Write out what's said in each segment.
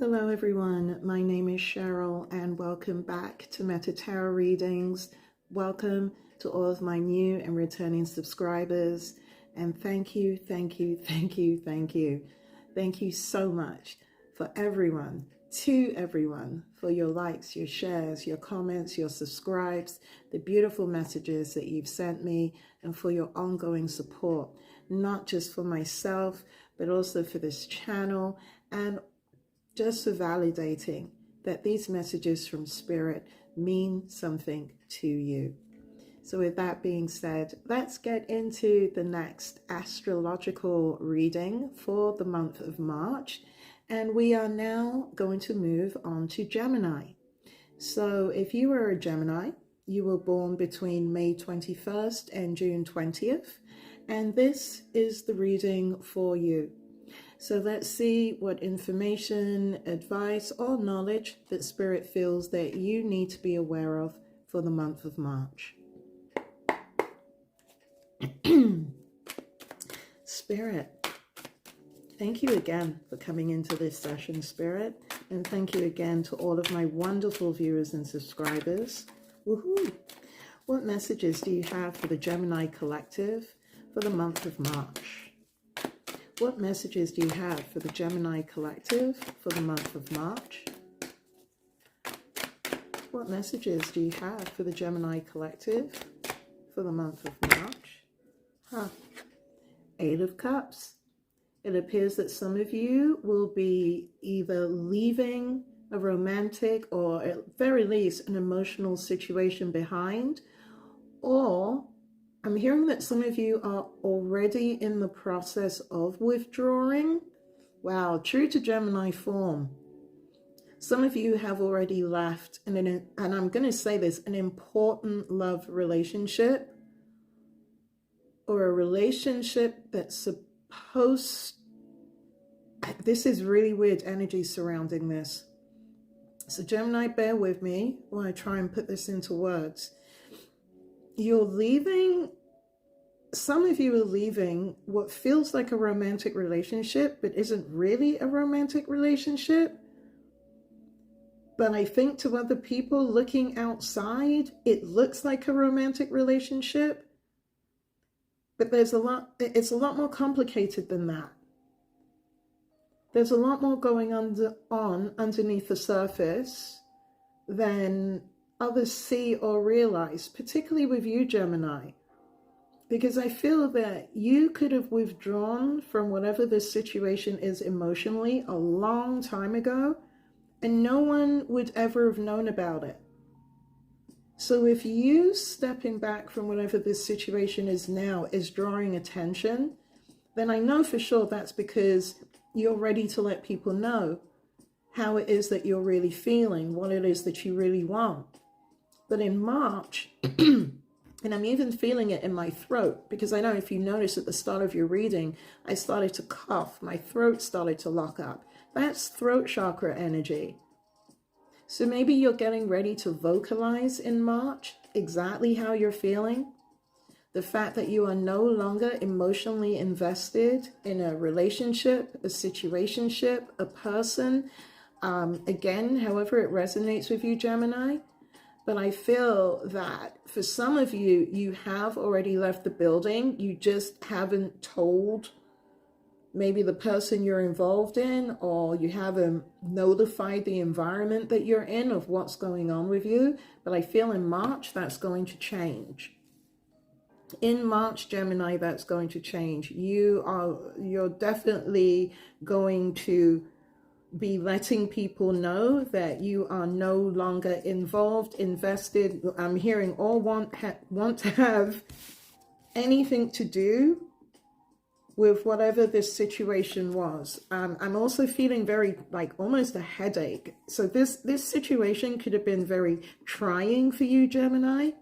Hello everyone, my name is Cheryl and welcome back to Meta Tarot Readings. Welcome to all of my new and returning subscribers, and thank you so much for everyone, for your likes, your shares, your comments, your subscribes, the beautiful messages that you've sent me, and for your ongoing support, not just for myself, but also for this channel, and just for validating that these messages from Spirit mean something to you. So with that being said, let's get into the next astrological reading for the month of March. And we are now going to move on to Gemini. So if you are a Gemini, you were born between May 21st and June 20th. And this is the reading for you. So let's see what information, advice, or knowledge that Spirit feels that you need to be aware of for the month of March. Spirit, thank you again for coming into this session, Spirit. And thank you again to all of my wonderful viewers and subscribers. Woohoo! What messages do you have for the Gemini collective for the month of March? What messages do you have for the Gemini collective for the month of March? What messages do you have for the Gemini collective for the month of March? Eight of Cups. It appears that some of you will be either leaving a romantic or at very least an emotional situation behind, or I'm hearing that some of you are already in the process of withdrawing. Wow, true to Gemini form. Some of you have already left, and I'm going to say this, an important love relationship, or a relationship that's supposed... This is really weird energy surrounding this. So Gemini, bear with me while I try and put this into words. You're leaving, some of you are leaving what feels like a romantic relationship, but isn't really a romantic relationship. But I think to other people looking outside, it looks like a romantic relationship. But it's a lot more complicated than that. There's a lot more going on underneath the surface than others see or realize, particularly with you, Gemini, because I feel that you could have withdrawn from whatever this situation is emotionally a long time ago, and no one would ever have known about it. So if you stepping back from whatever this situation is now is drawing attention, then I know for sure that's because you're ready to let people know how it is that you're really feeling, what it is that you really want. But in March, and I'm even feeling it in my throat, because I know if you notice at the start of your reading, I started to cough. My throat started to lock up. That's throat chakra energy. So maybe you're getting ready to vocalize in March exactly how you're feeling. The fact that you are no longer emotionally invested in a relationship, a situationship, a person. Again, however it resonates with you, Gemini. But I feel that for some of you, you have already left the building. You just haven't told maybe the person you're involved in, or you haven't notified the environment that you're in of what's going on with you. But I feel in March, that's going to change. In March, Gemini, that's going to change. You're definitely going to be letting people know that you are no longer involved, invested. I'm hearing all want to have anything to do with whatever this situation was. I'm also feeling very, like, almost a headache. So this situation could have been very trying for you, Gemini.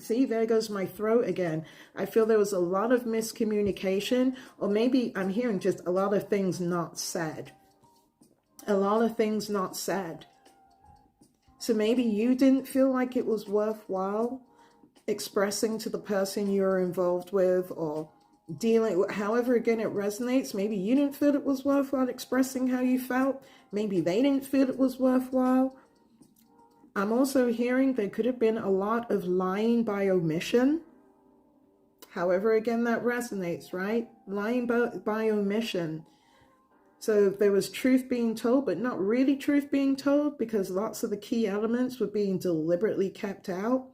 See, there goes my throat again. I feel there was a lot of miscommunication, or maybe I'm hearing just a lot of things not said. A lot of things not said. So maybe you didn't feel like it was worthwhile expressing to the person you're involved with, or dealing, however, again, it resonates. Maybe you didn't feel it was worthwhile expressing how you felt. Maybe they didn't feel it was worthwhile. I'm also hearing there could have been a lot of lying by omission. However, again, that resonates, right? Lying by omission. So there was truth being told, but not really truth being told, because lots of the key elements were being deliberately kept out.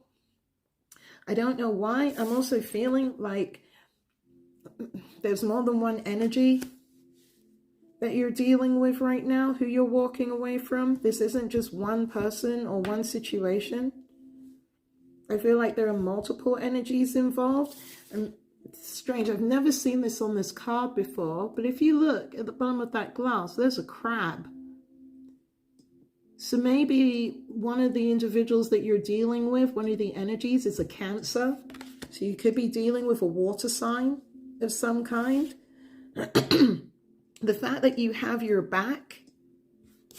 I don't know why. I'm also feeling like there's more than one energy that you're dealing with right now, who you're walking away from. This isn't just one person or one situation. I feel like there are multiple energies involved. And it's strange, I've never seen this on this card before, but if you look at the bottom of that glass, there's a crab. So maybe one of the individuals that you're dealing with, one of the energies, is a Cancer. So you could be dealing with a water sign of some kind. The fact that you have your back,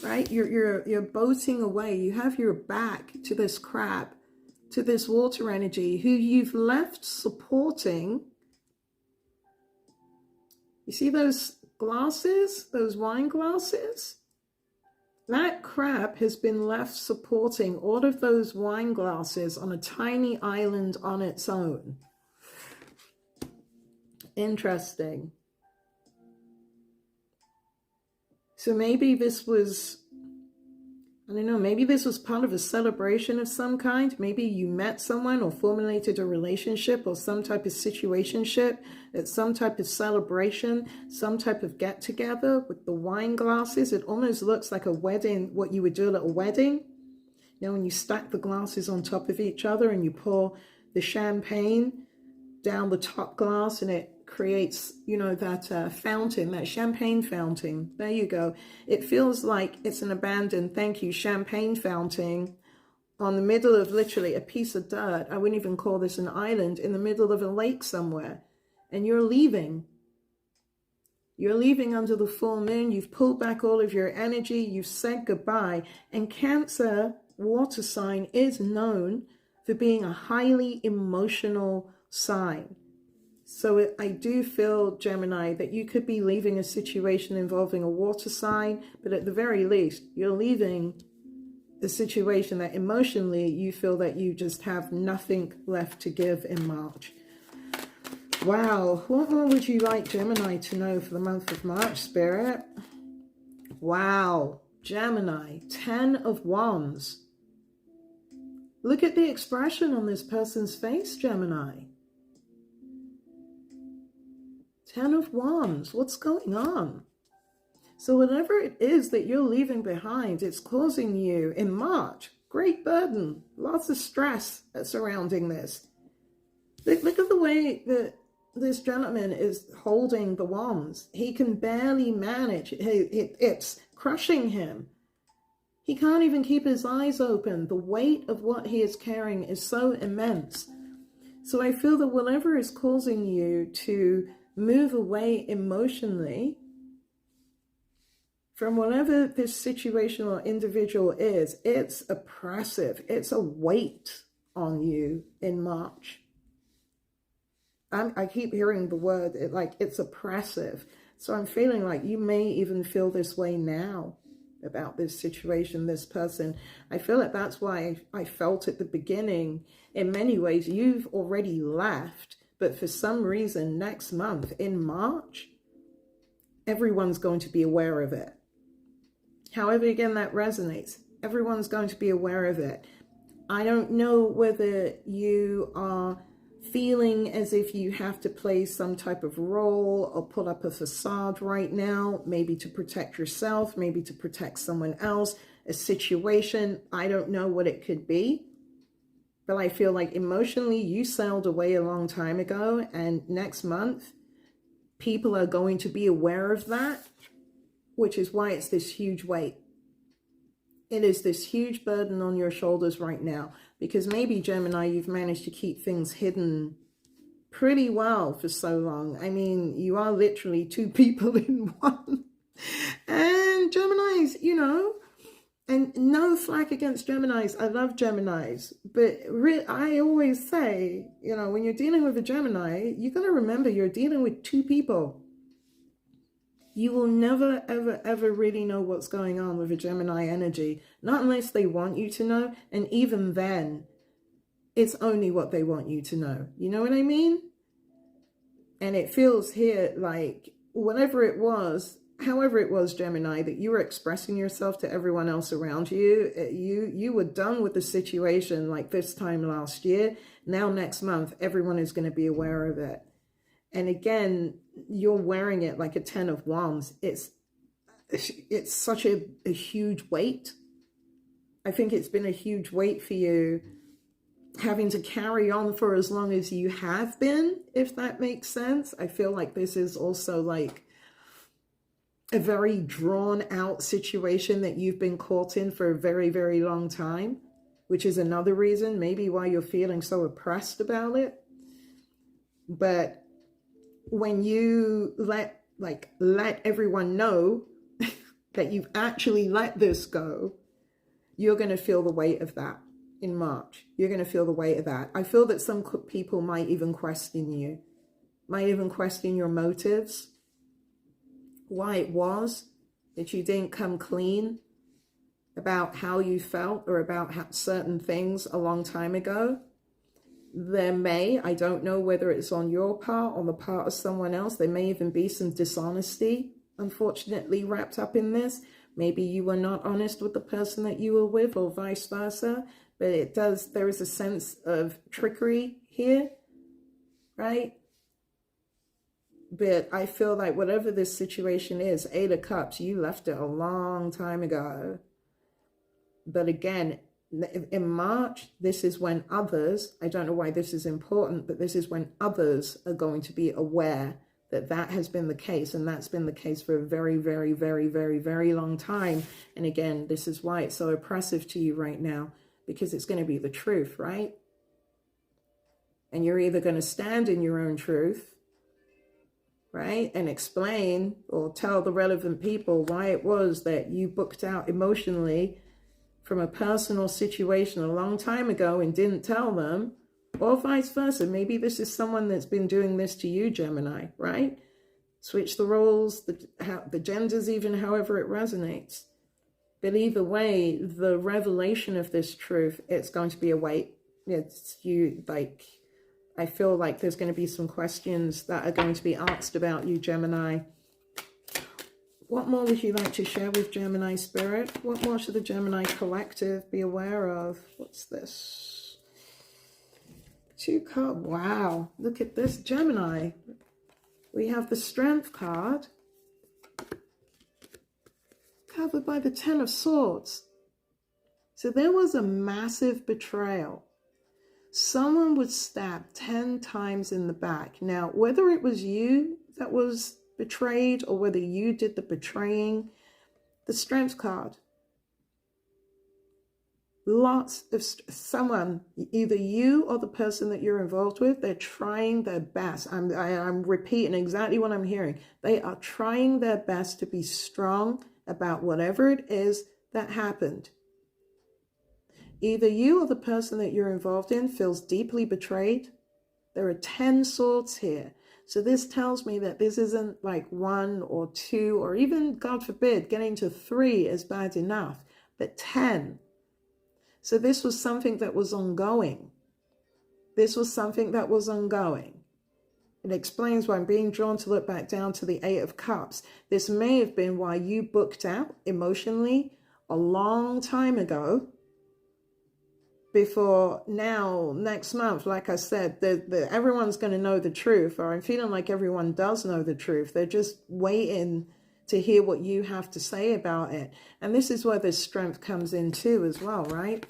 right? You're boating away. You have your back to this crab, to this water energy, who you've left supporting. You see those glasses, those wine glasses? That crab has been left supporting all of those wine glasses on a tiny island on its own. Interesting. So maybe this was, I don't know, maybe this was part of a celebration of some kind. Maybe you met someone or formulated a relationship or some type of situationship at some type of celebration, some type of get together with the wine glasses. It almost looks like a wedding, what you would do at a wedding. You know, when you stack the glasses on top of each other and you pour the champagne down the top glass and it creates, you know, that fountain, that champagne fountain. There you go. It feels like it's an abandoned, thank you, champagne fountain on the middle of literally a piece of dirt. I wouldn't even call this an island, in the middle of a lake somewhere. And you're leaving. You're leaving under the full moon. You've pulled back all of your energy. You've said goodbye. And Cancer water sign is known for being a highly emotional sign. So I do feel, Gemini, that you could be leaving a situation involving a water sign, but at the very least, you're leaving a situation that emotionally you feel that you just have nothing left to give in March. Wow, what more would you like Gemini to know for the month of March, Spirit? Wow, Gemini, 10 of Wands. Look at the expression on this person's face, Gemini. 10 of Wands, what's going on? So whatever it is that you're leaving behind, it's causing you, in March, great burden, lots of stress surrounding this. Look at the way that this gentleman is holding the wands. He can barely manage. It's crushing him. He can't even keep his eyes open. The weight of what he is carrying is so immense. So I feel that whatever is causing you to move away emotionally from whatever this situation or individual is, it's oppressive. It's a weight on you in March. I keep hearing the word, it's oppressive. So I'm feeling like you may even feel this way now about this situation, this person. I feel like that's why I felt at the beginning, in many ways, you've already left. But for some reason, next month in March, everyone's going to be aware of it. However, again, that resonates. Everyone's going to be aware of it. I don't know whether you are feeling as if you have to play some type of role or put up a facade right now, maybe to protect yourself, maybe to protect someone else, a situation. I don't know what it could be. But I feel like emotionally you sailed away a long time ago, and next month people are going to be aware of that, which is why it's this huge weight. It is this huge burden on your shoulders right now, because maybe, Gemini, you've managed to keep things hidden pretty well for so long. I mean, you are literally two people in one. And Geminis, you know, and And no flack against Geminis. I love Geminis. But I always say, you know, when you're dealing with a Gemini, you got to remember you're dealing with two people. You will never, ever, ever really know what's going on with a Gemini energy. Not unless they want you to know. And even then, it's only what they want you to know. You know what I mean? And it feels here like whatever it was, however it was, Gemini, that you were expressing yourself to everyone else around you, you were done with the situation like this time last year. Now next month, everyone is going to be aware of it. And again, you're wearing it like a 10 of Wands. It's such a huge weight. I think it's been a huge weight for you, having to carry on for as long as you have been, if that makes sense. I feel like this is also like a very drawn out situation that you've been caught in for a very, very long time, which is another reason maybe why you're feeling so oppressed about it. But when you let everyone know that you've actually let this go, you're going to feel the weight of that. In March, you're going to feel the weight of that. I feel that some people might even question you, might even question your motives, why it was that you didn't come clean about how you felt or about certain things a long time ago. There may, I don't know whether it's on your part, on the part of someone else, there may even be some dishonesty, unfortunately, wrapped up in this. Maybe you were not honest with the person that you were with, or vice versa. But there is a sense of trickery here, right? But I feel like whatever this situation is, 8 of Cups, you left it a long time ago. But again, in March, this is when others, I don't know why this is important, but this is when others are going to be aware that that has been the case. And that's been the case for a very, very, very, very, very long time. And again, this is why it's so oppressive to you right now. Because it's going to be the truth, right? And you're either going to stand in your own truth, right? And explain or tell the relevant people why it was that you booked out emotionally from a personal situation a long time ago and didn't tell them, or vice versa. Maybe this is someone that's been doing this to you, Gemini, right? Switch the roles, the genders, even however it resonates. But either way, the revelation of this truth, it's going to be a weight. It's you, like, I feel like there's going to be some questions that are going to be asked about you, Gemini. What more would you like to share with Gemini Spirit? What more should the Gemini collective be aware of? What's this? 2 cards. Wow. Look at this, Gemini. We have the Strength card, covered by the 10 of Swords. So there was a massive betrayal. Someone was stabbed 10 times in the back. Now, whether it was you that was betrayed or whether you did the betraying, the Strength card. Lots of someone, either you or the person that you're involved with, they're trying their best. I'm repeating exactly what I'm hearing. They are trying their best to be strong about whatever it is that happened. Either you or the person that you're involved in feels deeply betrayed. There are 10 swords here. So this tells me that this isn't like 1 or 2 or even, God forbid, getting to 3 is bad enough, but 10. So this was something that was ongoing. This was something that was ongoing. It explains why I'm being drawn to look back down to the 8 of Cups. This may have been why you booked out emotionally a long time ago. Before now, next month, like I said, everyone's going to know the truth, or I'm feeling like everyone does know the truth. They're just waiting to hear what you have to say about it. And this is where this strength comes in too as well, right?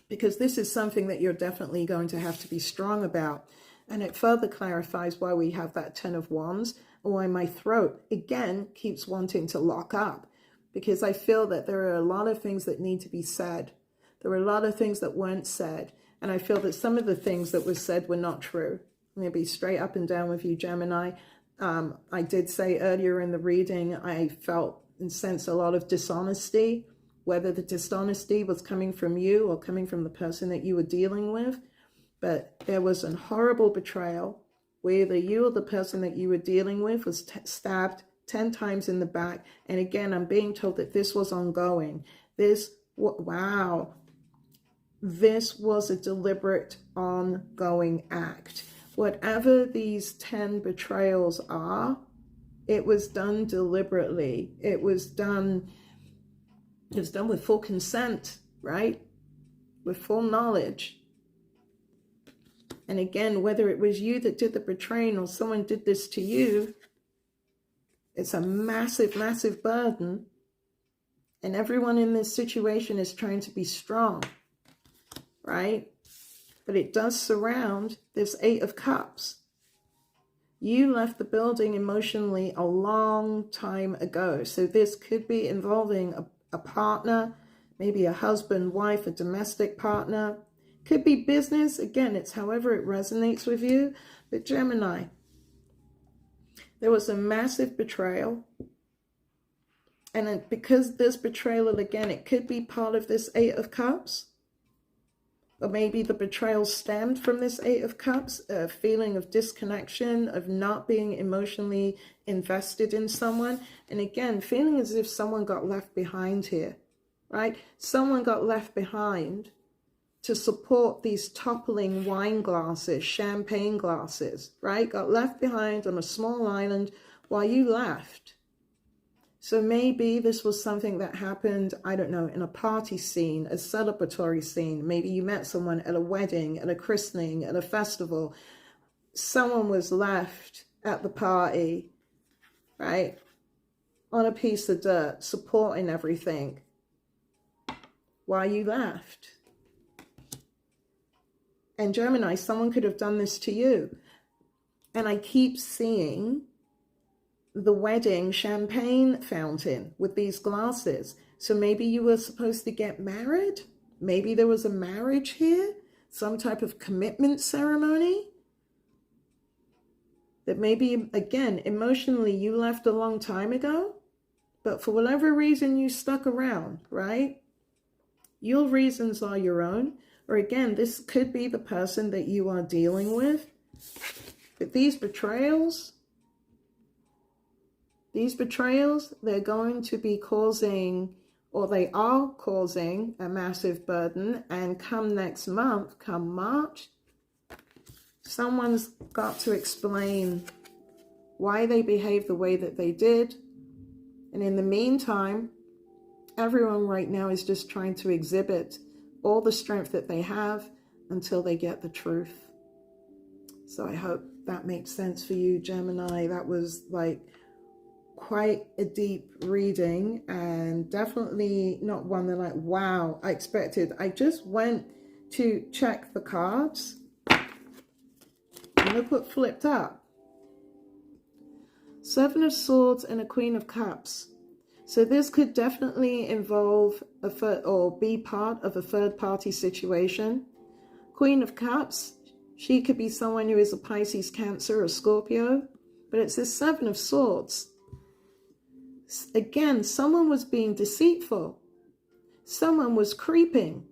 Because this is something that you're definitely going to have to be strong about. And it further clarifies why we have that 10 of Wands, and why my throat, again, keeps wanting to lock up. Because I feel that there are a lot of things that need to be said. There were a lot of things that weren't said. And I feel that some of the things that were said were not true. I'm going to be straight up and down with you, Gemini. I did say earlier in the reading, I felt and sensed a lot of dishonesty whether the dishonesty was coming from you or coming from the person that you were dealing with. But there was a horrible betrayal where either you or the person that you were dealing with was stabbed 10 times in the back. And again, I'm being told that this was ongoing. Wow. This was a deliberate, ongoing act. Whatever these 10 betrayals are, it was done deliberately. It was done with full consent, right? With full knowledge. And again, whether it was you that did the betraying or someone did this to you, it's a massive, massive burden. And everyone in this situation is trying to be strong, right? But it does surround this 8 of Cups. You left the building emotionally a long time ago. So this could be involving a partner, maybe a husband, wife, a domestic partner. Could be business. Again, it's however it resonates with you. But Gemini, there was a massive betrayal. And because this betrayal, again, it could be part of this 8 of Cups. Or maybe the betrayal stemmed from this 8 of Cups, a feeling of disconnection, of not being emotionally invested in someone. And again, feeling as if someone got left behind here, right? Someone got left behind to support these toppling wine glasses, champagne glasses, right? Got left behind on a small island while you left. So maybe this was something that happened, I don't know, in a party scene, a celebratory scene. Maybe you met someone at a wedding, at a christening, at a festival. Someone was left at the party, right, on a piece of dirt, supporting everything while you left. And Gemini, someone could have done this to you. And I keep seeing the wedding champagne fountain with these glasses. So maybe you were supposed to get married. Maybe there was a marriage here, some type of commitment ceremony. That maybe, again, emotionally you left a long time ago, but for whatever reason you stuck around, right? Your reasons are your own. Or again, this could be the person that you are dealing with. But these betrayals, they're going to be causing, or they are causing, a massive burden. And come next month, come March, someone's got to explain why they behaved the way that they did. And in the meantime, everyone right now is just trying to exhibit all the strength that they have until they get the truth. So I hope that makes sense for you, Gemini. That was like quite a deep reading, and definitely not one that like, wow, I expected. I just went to check the cards and look what flipped up. 7 of Swords and a Queen of Cups. So this could definitely involve or be part of a third party situation. Queen of Cups, she could be someone who is a Pisces, Cancer, or Scorpio, but it's this 7 of Swords. Again, someone was being deceitful. Someone was creeping,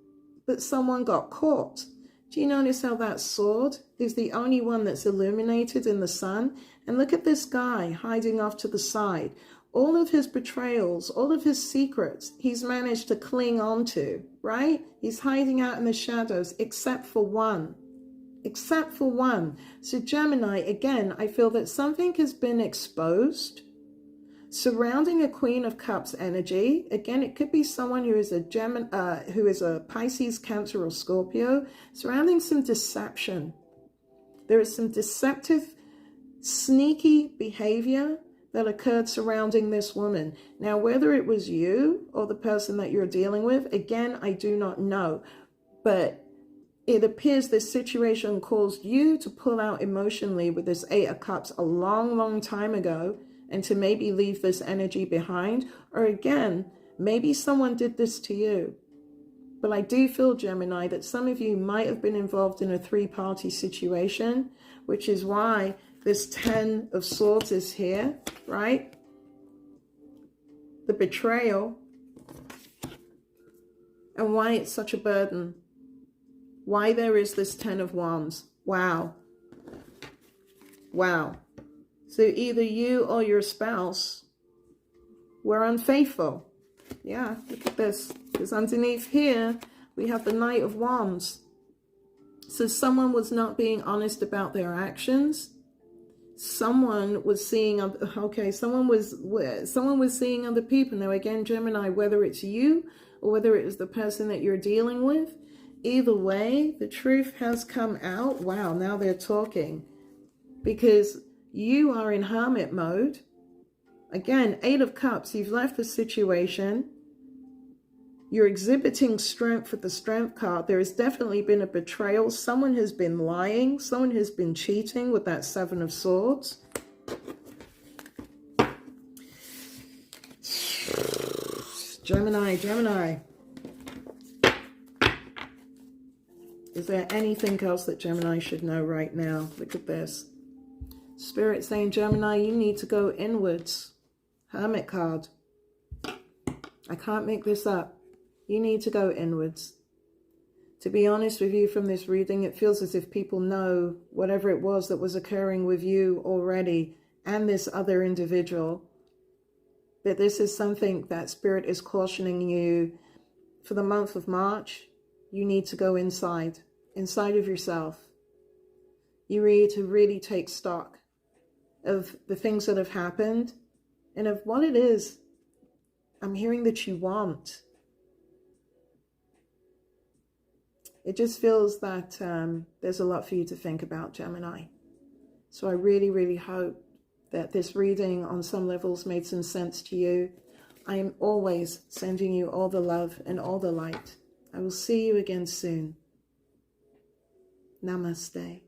but someone got caught. Do you notice how that sword is the only one that's illuminated in the sun? And look at this guy hiding off to the side. All of his betrayals, all of his secrets, he's managed to cling on to, right? He's hiding out in the shadows, except for one. Except for one. So Gemini, again, I feel that something has been exposed surrounding a Queen of Cups energy. Again, it could be someone who is a Pisces, Cancer, or Scorpio, surrounding some deception. There is some deceptive, sneaky behavior that occurred surrounding this woman. Now, whether it was you or the person that you're dealing with, again, I do not know. But it appears this situation caused you to pull out emotionally with this 8 of Cups a long, long time ago, and to maybe leave this energy behind. Or again, maybe someone did this to you. But I do feel, Gemini, that some of you might have been involved in a 3-party situation, which is why this 10 of Swords is here, right? The betrayal, and why it's such a burden. Why there is this 10 of Wands. Wow. Wow. So either you or your spouse were unfaithful. Yeah, look at this. Because underneath here, we have the Knight of Wands. So someone was not being honest about their actions. Someone was seeing, someone was seeing other people. Now again, Gemini, whether it's you or whether it was the person that you're dealing with, either way, the truth has come out. Wow, now they're talking. Because you are in hermit mode. Again, 8 of Cups, you've left the situation. You're exhibiting strength with the Strength card. There has definitely been a betrayal. Someone has been lying. Someone has been cheating with that 7 of Swords. Gemini, Gemini. Is there anything else that Gemini should know right now? Look at this. Spirit saying, Gemini, you need to go inwards. Hermit card. I can't make this up. You need to go inwards. To be honest with you, from this reading, it feels as if people know whatever it was that was occurring with you already and this other individual. That this is something that Spirit is cautioning you for the month of March. You need to go inside of yourself. You need to really take stock of the things that have happened and of what it is I'm hearing that you want. It just feels that there's a lot for you to think about, Gemini. So I really, really hope that this reading on some levels made some sense to you. I am always sending you all the love and all the light. I will see you again soon. Namaste.